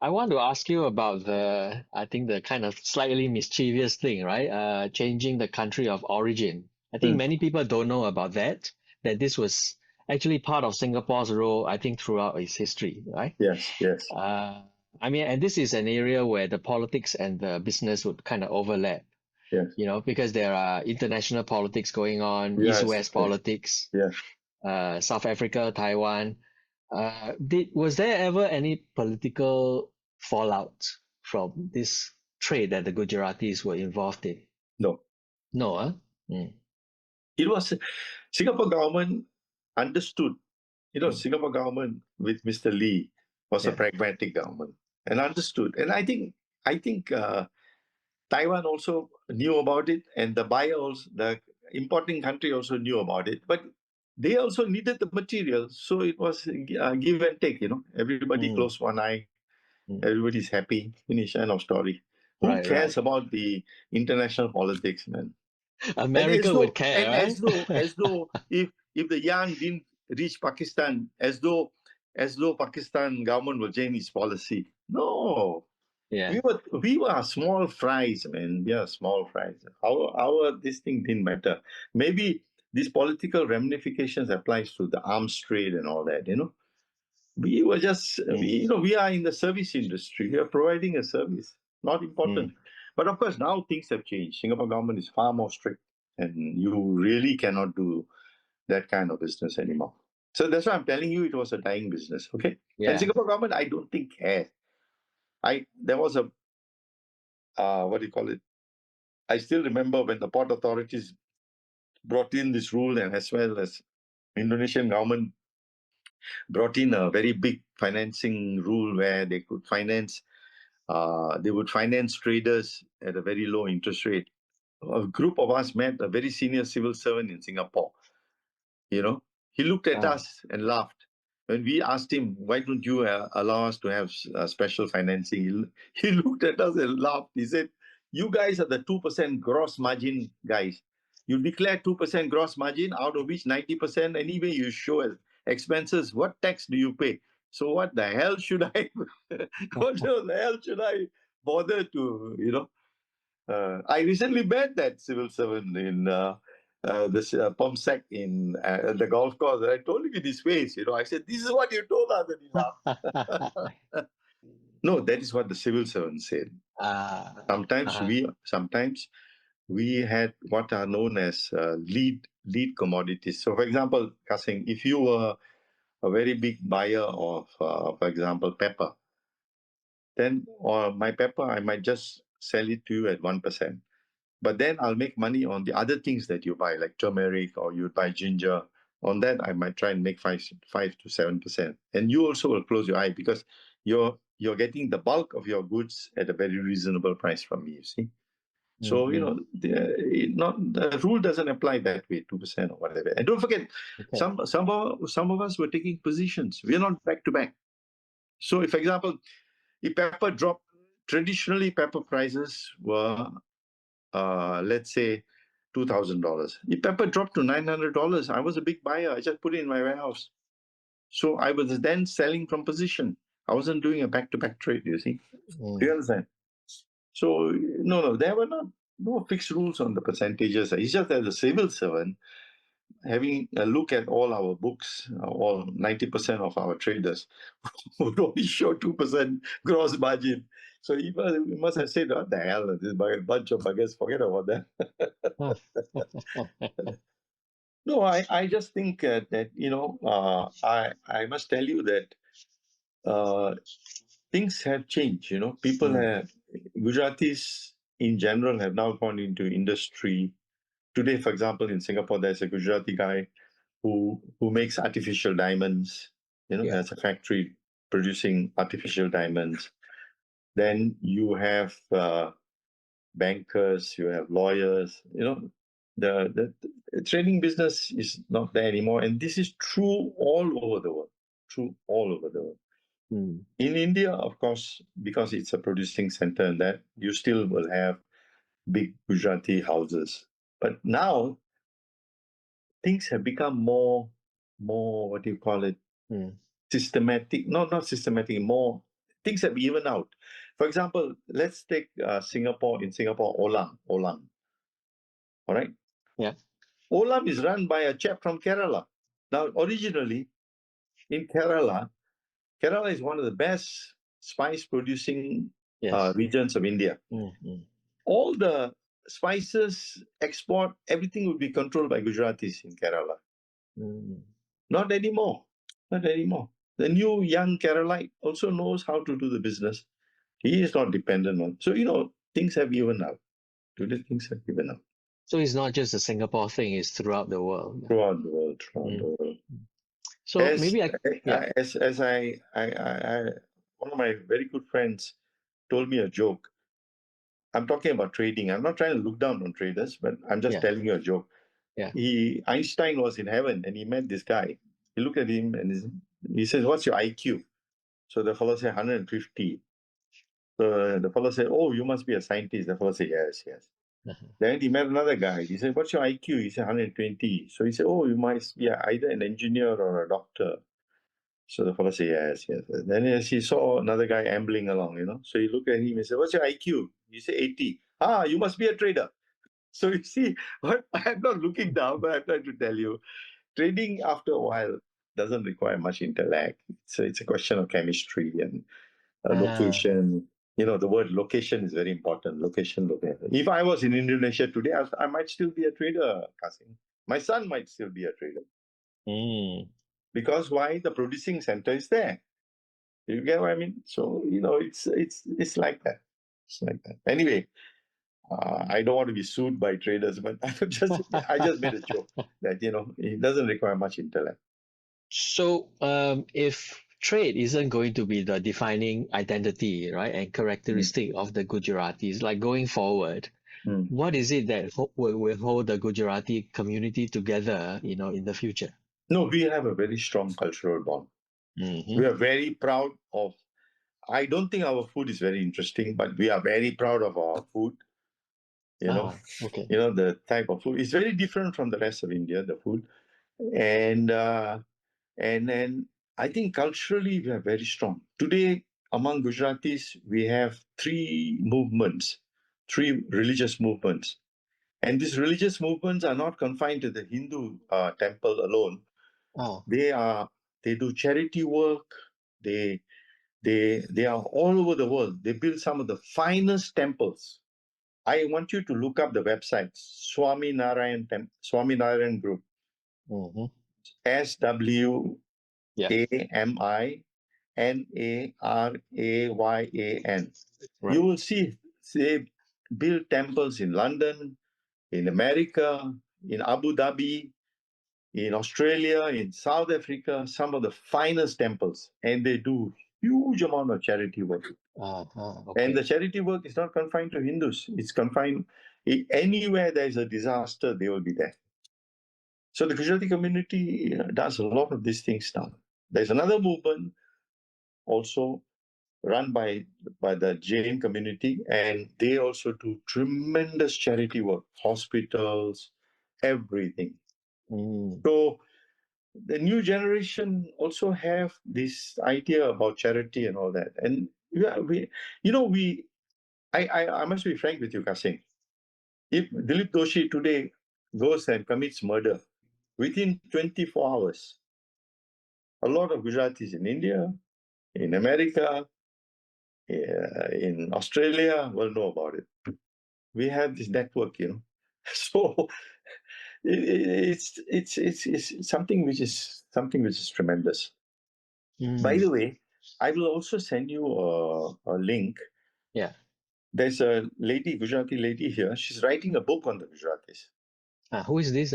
I want to ask you about I think the kind of slightly mischievous thing, right? Changing the country of origin. I think Mm. many people don't know about that this was actually part of Singapore's role, I think, throughout its history, right? Yes, yes, Uh, I mean, and this is an area where the politics and the business would kind of overlap, yes, because there are international politics going on, yes, East-West politics, yes. South Africa, Taiwan. Was there ever any political fallout from this trade that the Gujaratis were involved in? No, No, huh? Mm, it was Singapore government understood. mm, Singapore government with Mr. Lee was a yeah. pragmatic government and understood. And I think Taiwan also knew about it, and the buyer also, the importing country also knew about it. But they also needed the material, so it was give and take. Everybody Mm, closed one eye, mm. everybody's happy. Finish, end of story. Who Right, right. cares about the international politics, man? And as America would though care, and right? as though if the young didn't reach Pakistan, as though Pakistan government will change its policy. No, Yeah. we were small fries, man. We are small fries. Our this thing didn't matter. Maybe these political ramifications applies to the arms trade and all that. We were just Mm, we are in the service industry. We are providing a service, not mm, important. But of course, now things have changed. Singapore government is far more strict, and you really cannot do that kind of business anymore. So that's why I'm telling you, it was a dying business. Okay, and yeah. Singapore government, I don't think cares. There was a what do you call it? I still remember when the port authorities brought in this rule, and as well as Indonesian government brought in a very big financing rule where they would finance traders at a very low interest rate. A group of us met a very senior civil servant in Singapore. You know, he looked at Ah, us and laughed. When we asked him, why don't you allow us to have special financing? He looked at us and laughed. He said, you guys are the 2% gross margin guys. You declare 2% gross margin, out of which 90% anyway you show as expenses. What tax do you pay? So what the hell should I, what the hell should I bother to. I recently met that civil servant in this Pomsec in the golf course. And I told him in his face, I said, this is what you told us. And he laughed. No, that is what the civil servant said. ah, Sometimes uh-huh. we had what are known as lead commodities. So, for example, Kasing, if you were a very big buyer of, for example, pepper, then or my pepper, I might just sell it to you at 1%. But then I'll make money on the other things that you buy, like turmeric or you buy ginger. On that, I might try and make 5 to 7%. And you also will close your eye because you're getting the bulk of your goods at a very reasonable price from me, you see. So, Mm, the rule doesn't apply that way, 2% or whatever. And don't forget, okay. some of us were taking positions. We're not back to back. So, if, for example, if pepper dropped, traditionally pepper prices were let's say $2,000. If pepper dropped to $900, I was a big buyer. I just put it in my warehouse. So I was then selling from position. I wasn't doing a back-to-back trade, you see. Do you Mm, understand? So, no, there were no fixed rules on the percentages. It's just that the civil servant, having a look at all our books, all 90% of our traders would only show 2% gross margin. So he must have said, what the hell, this bunch of buggers, forget about that. No, I just think that, I must tell you that uh, things have changed. mm, Gujaratis in general have now gone into industry. Today, for example, in Singapore, there's a Gujarati guy who makes artificial diamonds, yeah. has a factory producing artificial diamonds. Then you have bankers, you have lawyers, the trading business is not there anymore. And this is true all over the world, true all over the world. Mm, In India, of course, because it's a producing center and that, you still will have big Gujarati houses. But now things have become more, what do you call it? mm, Systematic, not systematic, more things have evened out. For example, let's take Singapore. In Singapore, Olam. All right. Yeah. Olam is run by a chap from Kerala. Now, originally in Kerala is one of the best spice producing Yes. regions of India. Mm-hmm. All the spices export, everything would be controlled by Gujaratis in Kerala. Mm. Not anymore. Not anymore. The new young Keralite also knows how to do the business. He is not dependent on. So, things have given out. Today, things have given out So it's not just a Singapore thing; it's throughout the world. throughout the world. Throughout the Mm. world. So maybe yeah. As I, one of my very good friends told me a joke. I'm talking about trading. I'm not trying to look down on traders, but I'm just Yeah. telling you a joke. Yeah. Einstein was in heaven and he met this guy. He looked at him and he says, "What's your IQ?" So the fellow said 150. So the fellow said, "Oh, you must be a scientist." The fellow said, "Yes, yes." Uh-huh. Then he met another guy. He said, "What's your IQ?" He said 120. So he said, "Oh, you must be either an engineer or a doctor." So the fellow said, "Yes, yes." Then as he saw another guy ambling along, So he looked at him and said, "What's your IQ?" He said 80. "Ah, you must be a trader." So you see, what I'm not looking down, but I'm trying to tell you, trading after a while doesn't require much intellect. So it's a question of chemistry and Ah. location. The word location is very important. Location. If I was in Indonesia today, I might still be a trader, Kasim. My son might still be a trader. Mm. Because why? The producing center is there. You get what I mean? So, it's like that. It's like that. Anyway, I don't want to be sued by traders, but I just made a joke that, it doesn't require much intellect. So, if trade isn't going to be the defining identity, right, and characteristic of the Gujaratis, like going forward, Mm. what is it that will hold the Gujarati community together, in the future? No, we have a very strong cultural bond. Mm-hmm. We are very proud of, I don't think our food is very interesting, but we are very proud of our food. Okay. The type of food is very different from the rest of India, the food. And then I think culturally we are very strong. Today, among Gujaratis, we have three religious movements. And these religious movements are not confined to the Hindu temple alone. Oh. They do charity work. They are all over the world. They build some of the finest temples. I want you to look up the website, Swaminarayan Group, Mm-hmm. Yeah. SWAMINARAYAN. You Right. will see they build temples in London, in America, in Abu Dhabi, in Australia, in South Africa, some of the finest temples, and they do huge amount of charity work. And the Okay. charity work is not confined to Hindus. It's confined anywhere there is a disaster, they will be there. So the Gujarati community does a lot of these things now. There's another movement also run by the Jain community, and they also do tremendous charity work, hospitals, everything. Mm. So the new generation also have this idea about charity and all that. And I must be frank with you, Kasim. If Dilip Doshi today goes and commits murder, within 24 hours, a lot of Gujaratis in India, in America, in Australia will know about it. We have this network, So it's something which is tremendous. By Mm. the way, I will also send you a link. Yeah. There's a lady, Gujarati lady here. She's writing a book on the Gujaratis. Who is this?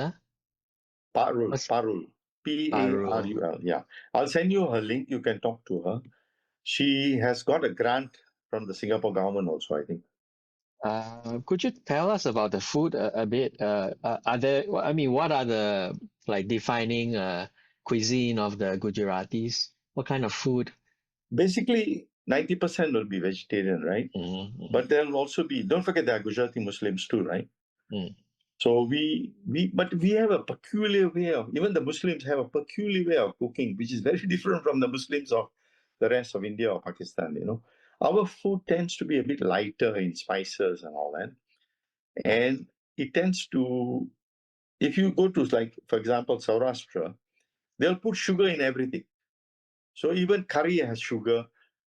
Parul, What's Parul, Parul? Parul. Yeah, I'll send you her link. You can talk to her. She has got a grant from the Singapore government also, I think. Could you tell us about the food a bit? Are there, I mean, what are the like defining cuisine of the Gujaratis? What kind of food? Basically, 90% will be vegetarian, right? Mm-hmm. But there'll also be, don't forget there are Gujarati Muslims too, right? Mm. So but we have a peculiar way of, even the Muslims have a peculiar way of cooking, which is very different from the Muslims of the rest of India or Pakistan, our food tends to be a bit lighter in spices and all that. And it tends to, if you go to, like, for example, Saurashtra, they'll put sugar in everything. So even curry has sugar,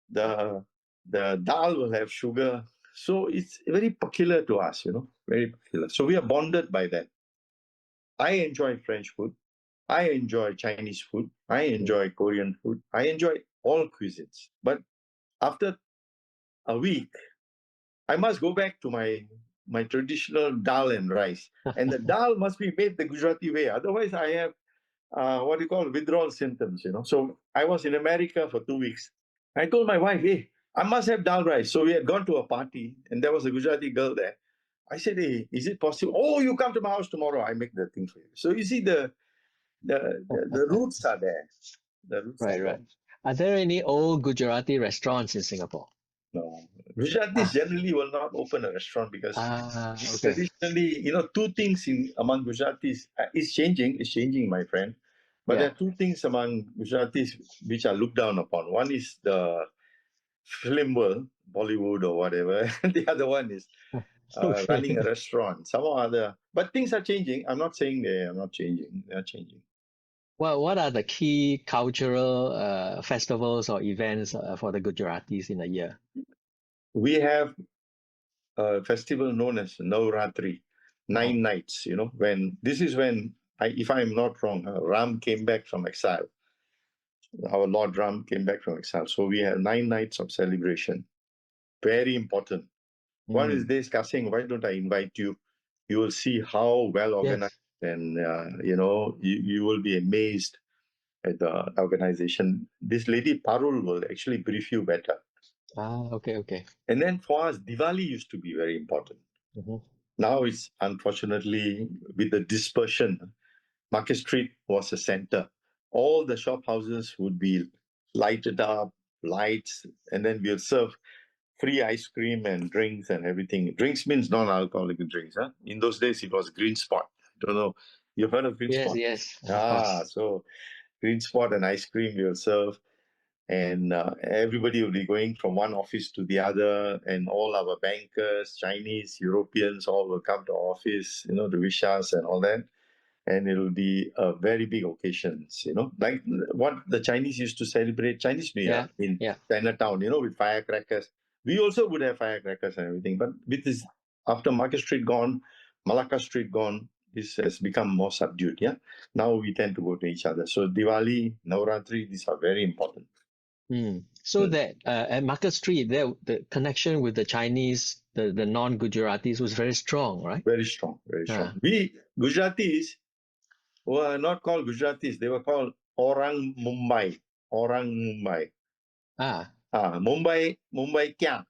the dal will have sugar. So it's very peculiar to us, very peculiar. So we are bonded by that. I enjoy French food. I enjoy Chinese food. I enjoy Korean food. I enjoy all cuisines. But after a week, I must go back to my traditional dal and rice. And the dal must be made the Gujarati way. Otherwise, I have what you call withdrawal symptoms, So I was in America for 2 weeks. I told my wife, hey, I must have dal rice. So we had gone to a party and there was a Gujarati girl there. I said, hey, is it possible? Oh, you come to my house tomorrow. I make the thing for you. So you see the roots are there. The roots are Right, there. right. Are there any old Gujarati restaurants in Singapore? No. Gujaratis generally will not open a restaurant because Okay. traditionally, two things among Gujaratis is changing, my friend. But there Yeah. are two things among Gujaratis which are looked down upon. One is the film world, Bollywood or whatever. And the other one is running a Okay. restaurant, some other. But things are changing. I'm not saying they are not changing. They are changing. Well, what are the key cultural festivals or events for the Gujaratis in a year? We have a festival known as Navratri, Oh, 9 nights, when this is when, if I'm not wrong, Ram came back from exile. Our Lord Ram came back from exile. So we have 9 nights of celebration. Very important. One is this, Kasing, why don't I invite you? You will see how well organized, yes. and you will be amazed at the organization. This lady Parul will actually brief you better. Okay, okay. And then for us, Diwali used to be very important. Mhm. Now it's unfortunately with the dispersion. Market Street was a center. All the shop houses would be lighted up, lights, and then we'll serve free ice cream and drinks and everything. Drinks means non-alcoholic drinks. Huh? In those days, it was Green Spot. Don't know. You've heard of Green Yes, Spot? yes, of course. So Green Spot and ice cream we'll serve. And everybody will be going from one office to the other, and all our bankers, Chinese, Europeans, all will come to our office, to wish us and all that. And it will be a very big occasions, like what the Chinese used to celebrate Chinese New Year Yeah, in yeah. Chinatown, with firecrackers. We also would have firecrackers and everything, but with this, after Market Street gone, Malacca Street gone, this has become more subdued. Yeah, now we tend to go to each other. So Diwali, Navratri, these are very important. So Mm. that at Market Street, there the connection with the Chinese, the non-Gujaratis was very strong, right? Very strong, very strong. Ah, We Gujaratis were not called Gujaratis; they were called Orang Mumbai. Orang Mumbai. ah, Mumbai Kya.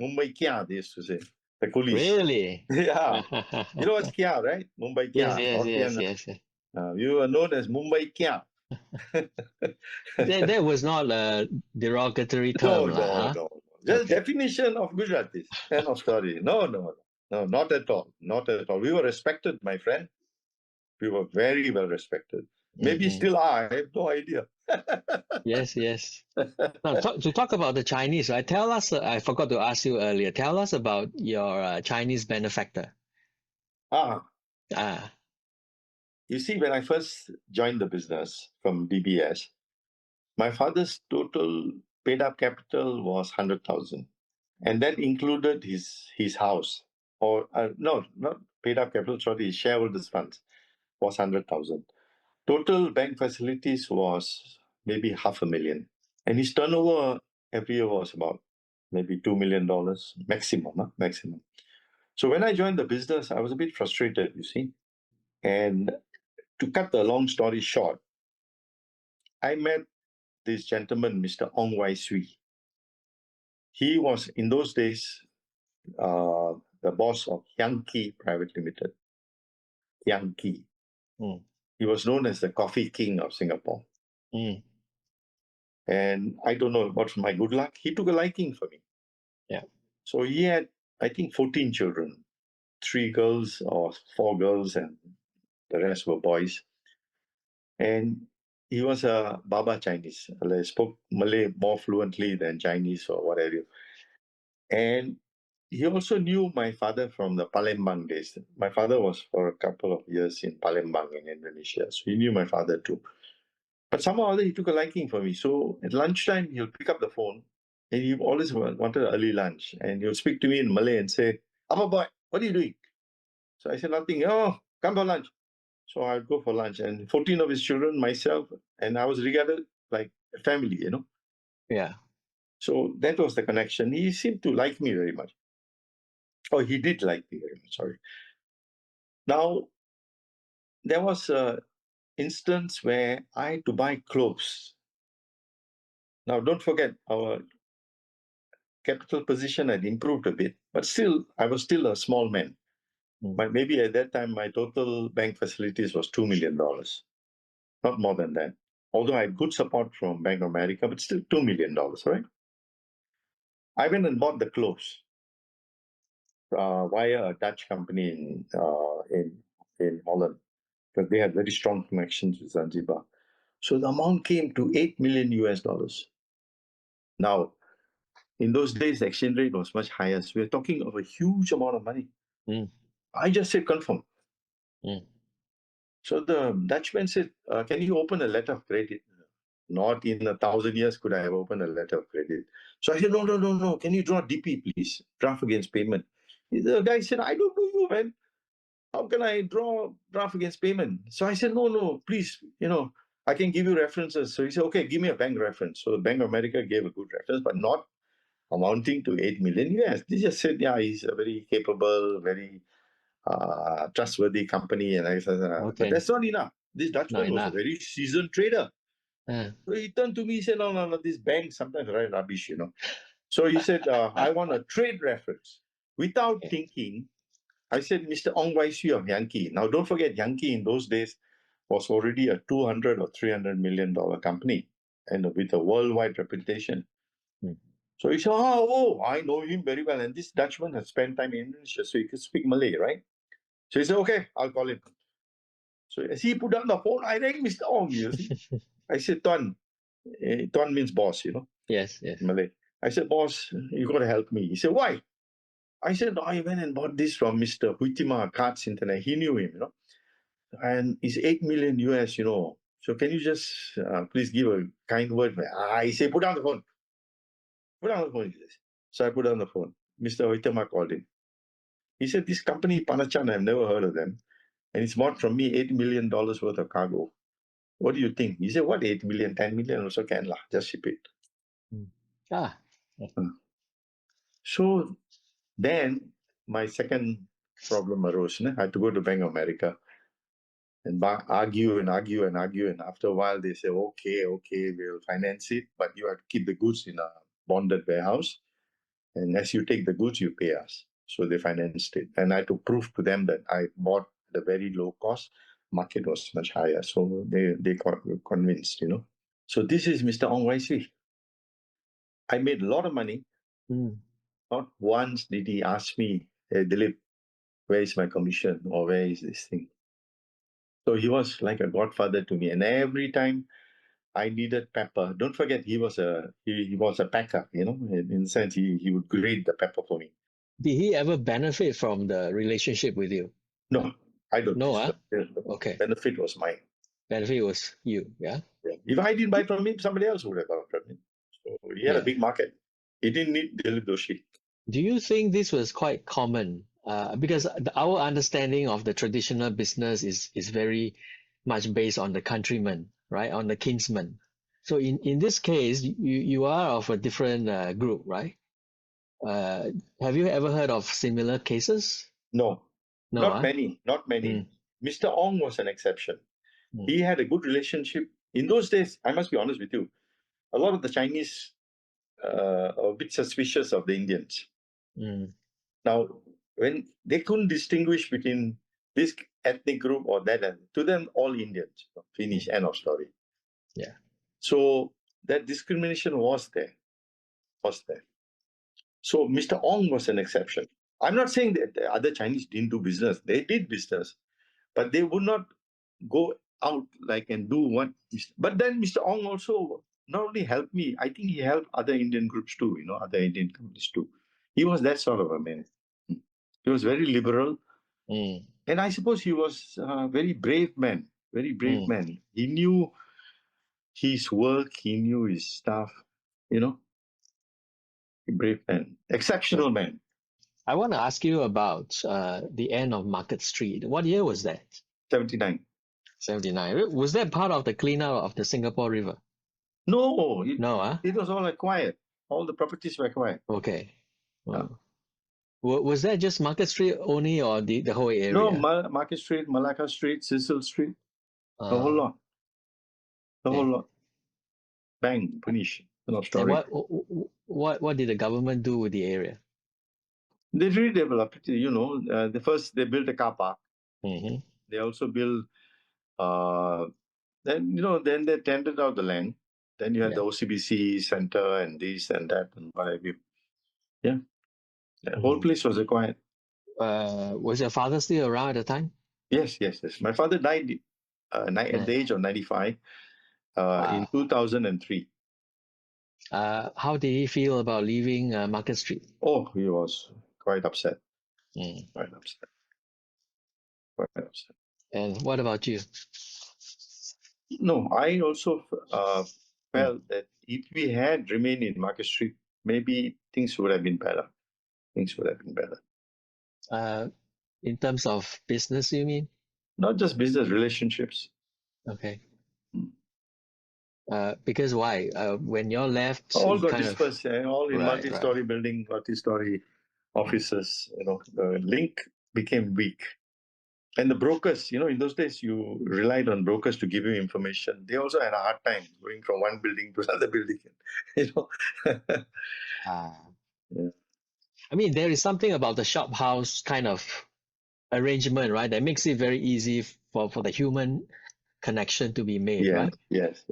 Mumbai Kya, they used to say. The police. really? Yeah. You know what's Kya, right? Mumbai Yes, Kya. yes, yes, Hokkien. yes, yes. You are known as Mumbai Kya. That was not a derogatory No, term, lah, no, huh? no. Just Okay. definition of Gujaratis. End of story. No, no, no, not at all. Not at all. We were respected, my friend. We were very well respected. Maybe Hmm. still are. I have no idea. Yes, yes. Now, to talk about the Chinese, right? Tell us, I forgot to ask you earlier, tell us about your Chinese benefactor. Ah, Ah, you see, when I first joined the business from DBS, my father's total paid up capital was 100,000, and that included his house, or no, not paid up capital. Sorry, his shareholders' funds was 100,000. Total bank facilities was maybe 500,000, and his turnover every year was about maybe $2 million maximum, maximum. So when I joined the business, I was a bit frustrated, you see. And to cut the long story short, I met this gentleman, Mr. Ong Wai Tjoei. He was in those days the boss of Yankee Private Limited. Yankee. mm, He was known as the coffee king of Singapore. mm, And I don't know what's my good luck. He took a liking for me. yeah. So he had, I think, 14 children, 3 girls or 4 girls, and the rest were boys. And he was a Baba Chinese. Like, spoke Malay more fluently than Chinese or whatever. And he also knew my father from the Palembang days. My father was for a couple of years in Palembang in Indonesia. So he knew my father too. But somehow or other, he took a liking for me. So at lunchtime, he'll pick up the phone and he always wanted early lunch. And he'll speak to me in Malay and say, Apa boy, what are you doing? So I said, nothing. Oh, come for lunch. So I'd go for lunch. And 14 of his children, myself, and I was regarded like a family, you know. Yeah. So that was the connection. He seemed to like me very much. Oh, he did like me very much, sorry. Now, there was a instance where I had to buy clothes. Now, don't forget, our capital position had improved a bit, but still, I was still a small man. But maybe at that time, my total bank facilities was $2 million, not more than that. Although I had good support from Bank of America, but still $2 million, right? I went and bought the clothes via a Dutch company in Holland, because they had very strong connections with Zanzibar. So the amount came to 8 million US dollars. Now, in those days, the exchange rate was much higher. So we're talking of a huge amount of money. Mm. I just said confirm. Mm. So the Dutchman said, can you open a letter of credit? Not in 1,000 years could I have opened a letter of credit. So I said, no. Can you draw DP, please? Draft against payment. The guy said, I don't know you, man. How can I draft against payment? So I said, no, please, I can give you references. So he said, okay, give me a bank reference. So the Bank of America gave a good reference, but not amounting to 8 million US. They just said, yeah, he's a very capable, very trustworthy company. And I said, but Okay. that's not enough. This Not Dutchman was a enough. very seasoned trader. Uh, So he turned to me, he said, no, this bank sometimes write rubbish, So he said, I want a trade reference. Without yeah. thinking, I said, Mr. Ong Wai Tjoei of Yankee. Now, don't forget, Yankee in those days was already a 200 or $300 million company and with a worldwide reputation. Mm. So he said, oh, I know him very well. And this Dutchman has spent time in Indonesia, so he could speak Malay, right? So he said, okay, I'll call him. So as he put down the phone, I rang Mr. Ong, you see. I said, Tuan. Tuan means boss, Yes. Malay. I said, boss, you got to help me. He said, why? I said, I went and bought this from Mr. Huitima Cards Internet. He knew him, and it's 8 million US. So can you just please give a kind word? I say, put down the phone. Put down the phone. So I put down the phone. Mr. Huitema called him. He said, this company, Panachan, I've never heard of them. And it's bought from me $8 million worth of cargo. What do you think? He said, what 8 million, 10 million also can lah. Just ship it. Mm. Ah. So then my second problem arose. I had to go to Bank of America and argue. And after a while, they say, okay, we'll finance it, but you have to keep the goods in a bonded warehouse. And as you take the goods, you pay us. So they financed it. And I had to prove to them that I bought at a very low cost. Market was much higher. So they got convinced, So this is Mr. Ong Wai Tjoei. I made a lot of money. Mm. Not once did he ask me, hey, Dilip, where is my commission or where is this thing? So he was like a godfather to me. And every time I needed pepper, don't forget he was a packer, in the sense he would grade the pepper for me. Did he ever benefit from the relationship with you? No, I don't. No, The okay. benefit was mine. Benefit was you, yeah? Yeah. If I didn't buy from him, somebody else would have bought from him. So he had a Yeah. big market. He didn't need Dilip Doshi. Do you think this was quite common? Because our understanding of the traditional business is very much based on the countryman, right? On the kinsman. So in this case, you are of a different group, right? Have you ever heard of similar cases? No, No, not many. Mm, Mr. Ong was an exception. mm, He had a good relationship. In those days, I must be honest with you, a lot of the Chinese are a bit suspicious of the Indians. mm, Now, when they couldn't distinguish between this ethnic group or that, to them, all Indians. Finish, end of story. yeah. So that discrimination was there. So Mr. Ong was an exception. I'm not saying that the other Chinese didn't do business. They did business, but they would not go out like and do what. But then Mr. Ong also not only helped me, I think he helped other Indian groups too, other Indian companies too. He was that sort of a man. He was very liberal. And I suppose he was a very brave man, very brave man. He knew his work, he knew his stuff, a brave man, exceptional man. I want to ask you about the end of Market Street. What year was that? 79. 79. Was that part of the cleanup of the Singapore River? No, No, it was all acquired. All the properties were acquired. Okay. Was that just Market Street only or the whole area? No, Market Street, Malacca Street, Cecil Street, the whole lot. The whole lot. Bang, finish. Story. And what did the government do with the area? They redeveloped it. The first they built a car park. They also built. Then they tendered out the land. Then you had the OCBC center and this and that and whatever. Yeah, the whole place was acquired. Was your father still around at the time? Yes. My father died at the age of 95 in 2003. How did he feel about leaving Market Street? Oh, he was quite upset. Quite upset. And what about you? No, I also felt that if we had remained in Market Street, maybe things would have been better. In terms of business, you mean? Not just business, relationships. Okay. Because why? When you're left, all got dispersed. All in multi-story building, multi-story offices. The link became weak. And the brokers, in those days, you relied on brokers to give you information. They also had a hard time going from one building to another building. Yeah. I mean, there is something about the shop house kind of arrangement, right? That makes it very easy for the human connection to be made, right? Yes.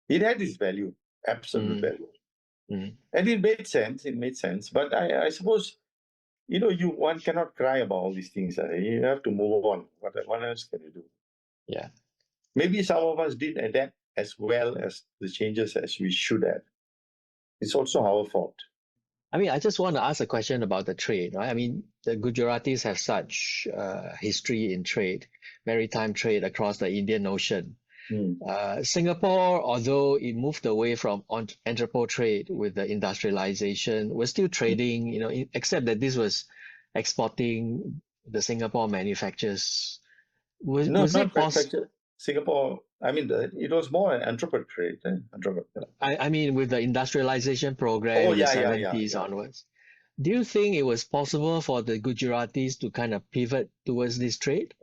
It had its value, absolute value. And it made sense. But I suppose, one cannot cry about all these things. You have to move on. What else can you do? Yeah. Maybe some of us didn't adapt as well as the changes as we should have. It's also our fault. I mean, I just want to ask a question about the trade, right? I mean, the Gujaratis have such history in trade, maritime trade across the Indian Ocean. Singapore, although it moved away from entrepot trade with the industrialization, was still trading, except that this was exporting the Singapore manufacturers. Was it possible? Singapore, I mean, it was more an entrepot trade. I mean, with the industrialization program in the 70s onwards. Do you think it was possible for the Gujaratis to kind of pivot towards this trade?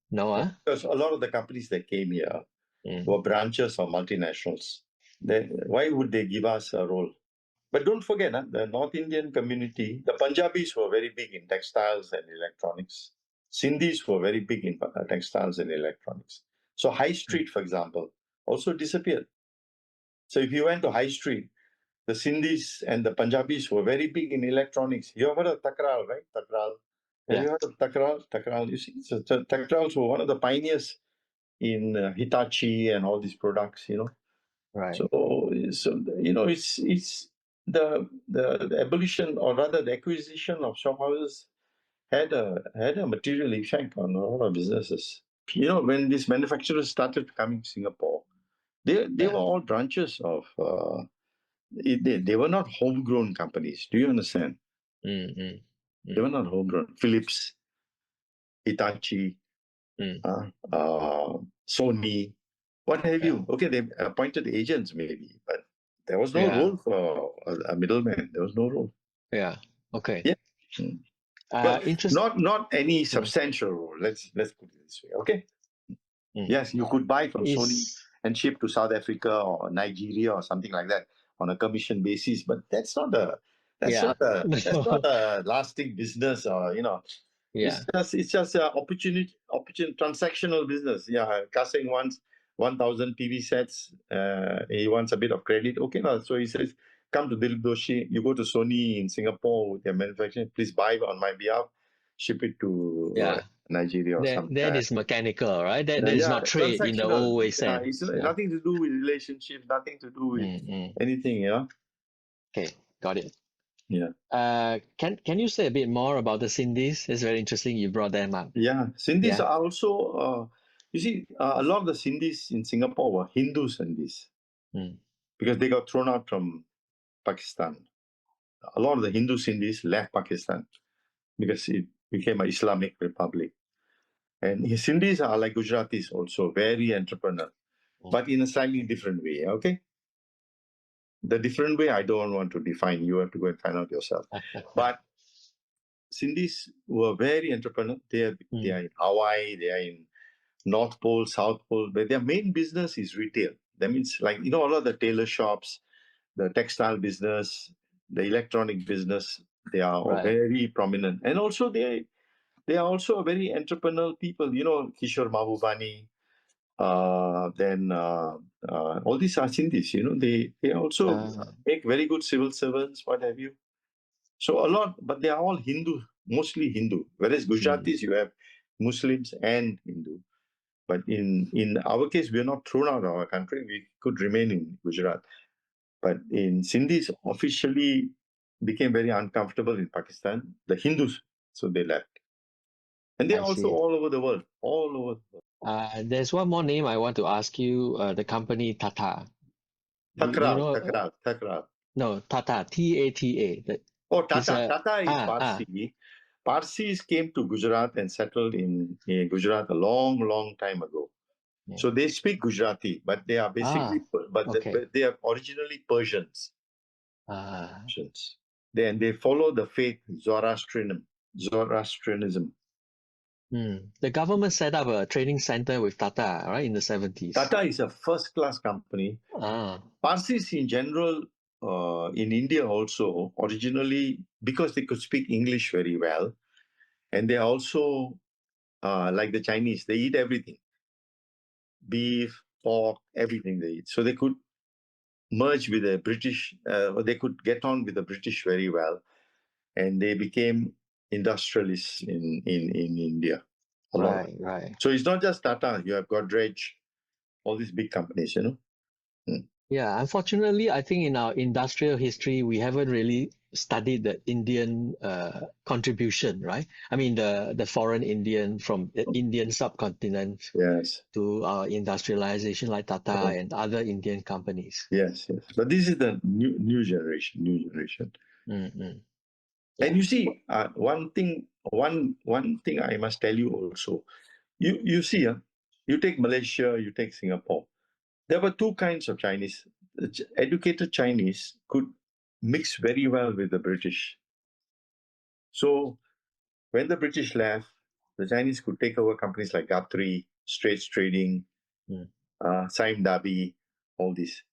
No, Because a lot of the companies that came here were branches of multinationals. Why would they give us a role? But don't forget, the North Indian community, the Punjabis were very big in textiles and electronics. Sindhis were very big in textiles and electronics. So High Street, for example, also disappeared. So if you went to High Street, the Sindhis and the Punjabis were very big in electronics. You have heard of Takral, right? Takral. Have you heard of Takral? Takral, you see, so Takrals were one of the pioneers in Hitachi and all these products, Right. So it's the abolition, or rather the acquisition of shop houses had a material effect on a lot of businesses. When these manufacturers started coming to Singapore, they were all branches of. They were not homegrown companies. Do you understand? They were not homegrown. Philips, Hitachi, Sony, what have you. Okay, they appointed agents maybe, but there was no role for a middleman. There was no role. Yeah. Okay. Yeah. Well, not any substantial role. Let's put it this way. Okay. Yes, you could buy from Sony and ship to South Africa or Nigeria or something like that on a commission basis, but that's not a lasting business, or it's just an opportunity transactional business. Yeah, Kasing wants 1,000 PV sets. He wants a bit of credit. Okay, so he says, come to Dilip Doshi. You go to Sony in Singapore with their manufacturing. Please buy on my behalf. Ship it to Nigeria or That something. is mechanical, right? That is not trade in the transactional. old way It's sense. Yeah. nothing to do with relationship, nothing to do with anything, Okay, got it. Yeah. Can you say a bit more about the Sindhis? It's very interesting you brought them up. Yeah, Sindhis Yeah. are also, you see, a lot of the Sindhis in Singapore were Hindu Sindhis Mm. because they got thrown out from Pakistan. A lot of the Hindu Sindhis left Pakistan because it became an Islamic republic. And Sindhis are like Gujaratis also, very entrepreneur, but in a slightly different way, okay? The different way, I don't want to define. You have to go and find out yourself. But Sindhis were very entrepreneur. They are in Hawaii, they are in North Pole, South Pole, but their main business is retail. That means, like, a lot of the tailor shops, the textile business, the electronic business, they are all Right. very prominent. And also they are also very entrepreneurial people. Kishore Mahbubani, then all these are Sindhis. They also make very good civil servants, what have you. So a lot, but they are all Hindu, mostly Hindu. Whereas Gujaratis, you have Muslims and Hindu. But in our case, we are not thrown out of our country. We could remain in Gujarat. But in Sindhis officially became very uncomfortable in Pakistan, the Hindus, so they left. And they're also all over the world, all over the world. There's one more name I want to ask you. The company Tata. Do you know? Takral. No, Tata. Tata. Oh, Tata. Tata is Parsi. Parsis came to Gujarat and settled in Gujarat a long, long time ago. Yeah. So they speak Gujarati, but they are basically, they are originally Persians. They follow the faith Zoroastrianism. The government set up a training center with Tata, right, in the 70s. Tata is a first-class company. Parsis in general, in India also, originally, because they could speak English very well, and they also, like the Chinese, they eat everything. Beef, pork, everything they eat. So they could merge with the British, they could get on with the British very well, and they became industrialists in India. Right. So it's not just Tata. You have Godrej, all these big companies, Yeah, unfortunately, I think in our industrial history, we haven't really studied the Indian contribution, right? I mean, the foreign Indian from the Indian subcontinent to our industrialization, like Tata and other Indian companies. Yes. But this is the new generation. Yeah. And you see, one thing I must tell you also. You see, you take Malaysia, you take Singapore. There were two kinds of Chinese. Educated Chinese could mix very well with the British. So when the British left, the Chinese could take over companies like Guthrie, Straits Trading, Sime Darby, all these.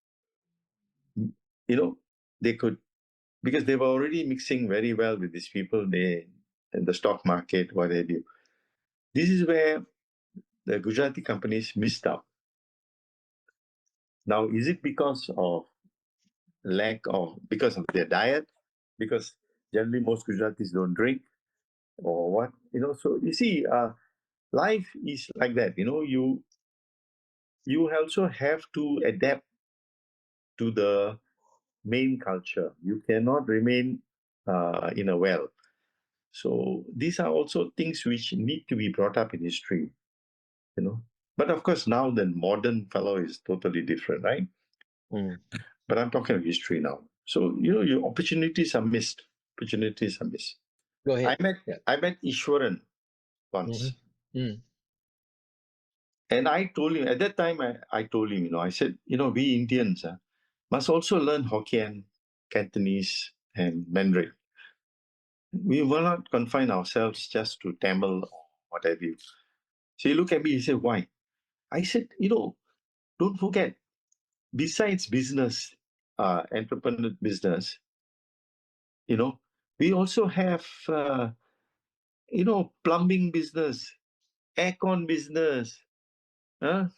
They could, because they were already mixing very well with these people. In the stock market, what have you. This is where the Gujarati companies missed out. Now, is it because of because of their diet? Because generally most Gujaratis don't drink, or what? So you see, life is like that. You also have to adapt to the main culture. You cannot remain in a well. So these are also things which need to be brought up in history. But of course, now the modern fellow is totally different, right? But I'm talking of history now. So, your opportunities are missed. Go ahead. I met Ishwaran once. And I told him, at that time, I told him, I said, we Indians must also learn Hokkien, Cantonese, and Mandarin. We will not confine ourselves just to Tamil or whatever. So he looked at me, he said, why? I said, don't forget, besides business, entrepreneur business, we also have, plumbing business, aircon business,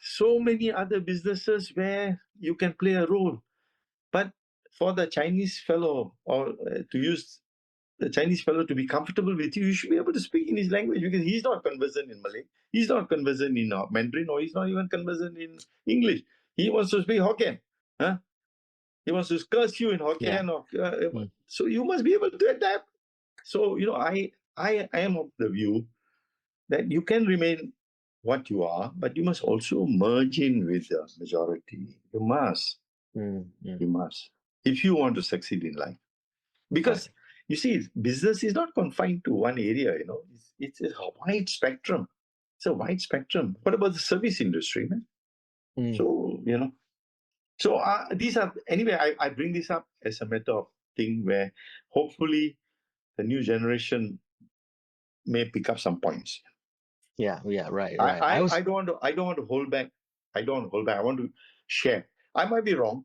so many other businesses where you can play a role. But for the Chinese fellow, or to use the Chinese fellow to be comfortable with you, you should be able to speak in his language, because he's not conversant in Malay, he's not conversant in Mandarin, or he's not even conversant in English. He wants to speak Hokkien. Huh? He wants to curse you in Hokkien. So you must be able to adapt. So, I am of the view that you can remain what you are, but you must also merge in with the majority. You must. You must. If you want to succeed in life. Because, you see, business is not confined to one area, It's a wide spectrum. It's a wide spectrum. What about the service industry, man? So, So these are, anyway, I bring this up as a matter of thing where hopefully the new generation may pick up some points. Right. I don't want to hold back. I want to share. I might be wrong.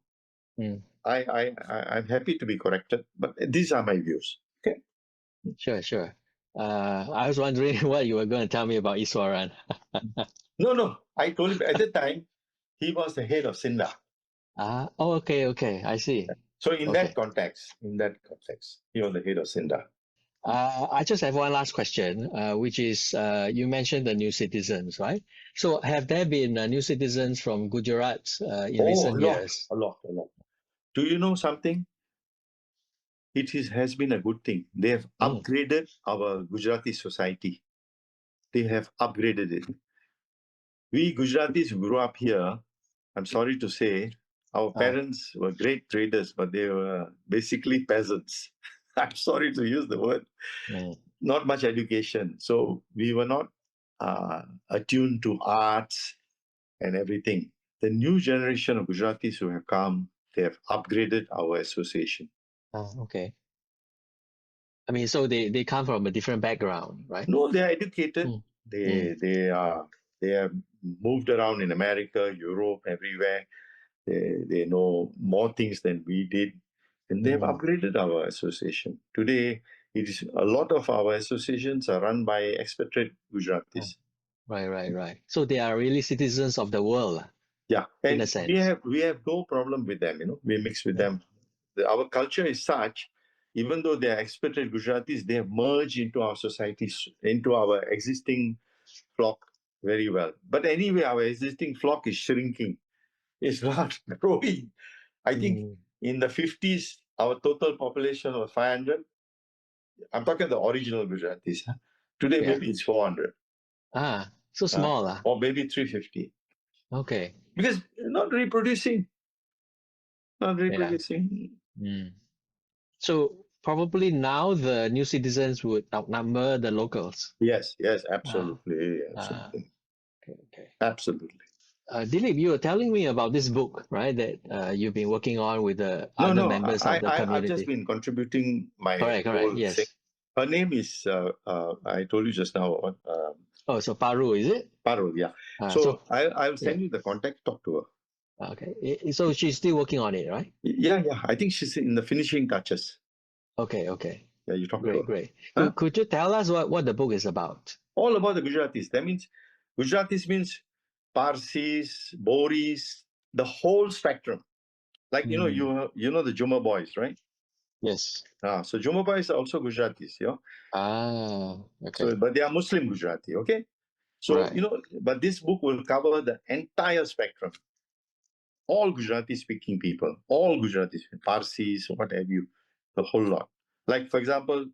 I'm happy to be corrected, but these are my views. Okay. Sure. I was wondering what you were going to tell me about Iswaran. No. I told him at the time he was the head of Sinda. Okay. I see. So in that context, he was the head of Sinda. I just have one last question, which is you mentioned the new citizens, right? So have there been new citizens from Gujarat in recent years? A lot. Do you know something? It has been a good thing. They have upgraded our Gujarati society. They have upgraded it. We Gujaratis who grew up here, I'm sorry to say, our parents were great traders, but they were basically peasants. I'm sorry to use the word. Not much education. So we were not attuned to arts and everything. The new generation of Gujaratis who have come, they have upgraded our association. Okay. I mean, so they come from a different background, right? No, they are educated. They have moved around in America, Europe, everywhere. They know more things than we did, and they have upgraded our association. Today, it is a lot of our associations are run by expatriate Gujaratis. Right. So they are really citizens of the world. Yeah, and in a sense. we have no problem with them. We mix with them. Our culture is such. Even though they are expatriate Gujaratis, they have merged into our society, into our existing flock very well. But anyway, our existing flock is shrinking. It's not growing. I think in the 50s, our total population was 500. I'm talking the original Gujaratis. Today, maybe it's 400. So small. Or maybe 350. Okay. Because not reproducing. So probably now the new citizens would outnumber the locals. Yes, absolutely. Okay. Absolutely. Dilip, you were telling me about this book, right? That you've been working on with the other members of the community. I've just been contributing my correct. Yes. thing. Her name is, I told you just now. So Paru, is it? Paru, yeah. So I'll send you the contact, talk to her. Okay. So she's still working on it, right? Yeah. I think she's in the finishing touches. Okay. Yeah, you talk to her. Great. Could you tell us what the book is about? All about the Gujaratis. That means Gujaratis means Parsis, Boris, the whole spectrum. Like you know the Juma boys, right? Yes. So Juma boys are also Gujaratis, okay. So, but they are Muslim Gujarati, okay? So but this book will cover the entire spectrum. All Gujarati speaking people, all Gujaratis, Parsis, what have you, the whole lot. Like for example,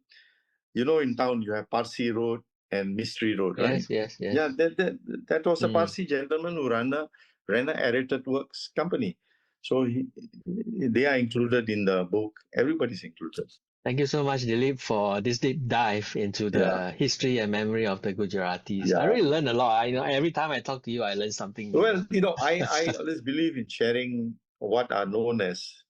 in town you have Parsi Road and Mystery Road, right? Yes. Yeah, that was a Parsi gentleman who ran a aerated works company. So they are included in the book. Everybody's included. Thank you so much, Dilip, for this deep dive into the history and memory of the Gujaratis. Yeah. I really learned a lot. Every time I talk to you, I learn something new. Well, I always believe in sharing what are known as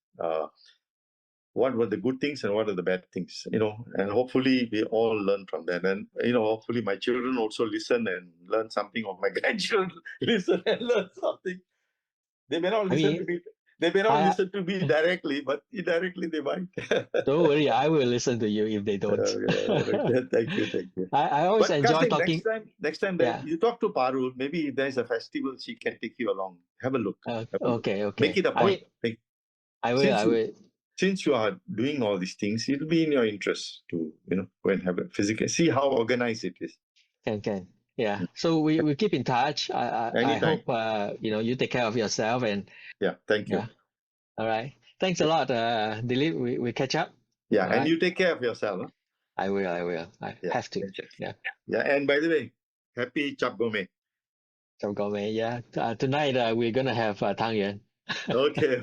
what were the good things and what are the bad things, and hopefully we all learn from that. And, hopefully my children also listen and learn something, of my grandchildren listen and learn something. They may not listen to me. They may not listen to me directly, but indirectly they might. Don't worry, I will listen to you if they don't. Thank you. I always enjoy talking. Next time that you talk to Parul, maybe if there's a festival, she can take you along. Have a look. Okay. Make it a point. I will. since you are doing all these things, it'll be in your interest to, go and have a physical, see how organized it is. Can. Yeah. So we keep in touch. I Anytime. hope you take care of yourself and Yeah, thank you. yeah. All right. Thanks a lot, Dilip. We catch up. Yeah, All and right. you take care of yourself. Huh? I will. I Yeah. have to. Thank you. Yeah. Yeah, and by the way, happy Chap Gome. So go man. Yeah. Tonight we're gonna have tang yuan. Okay,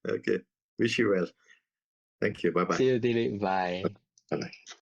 okay. Wish you well. Thank you. Bye-bye. See you, Dilip. Bye. Bye-bye.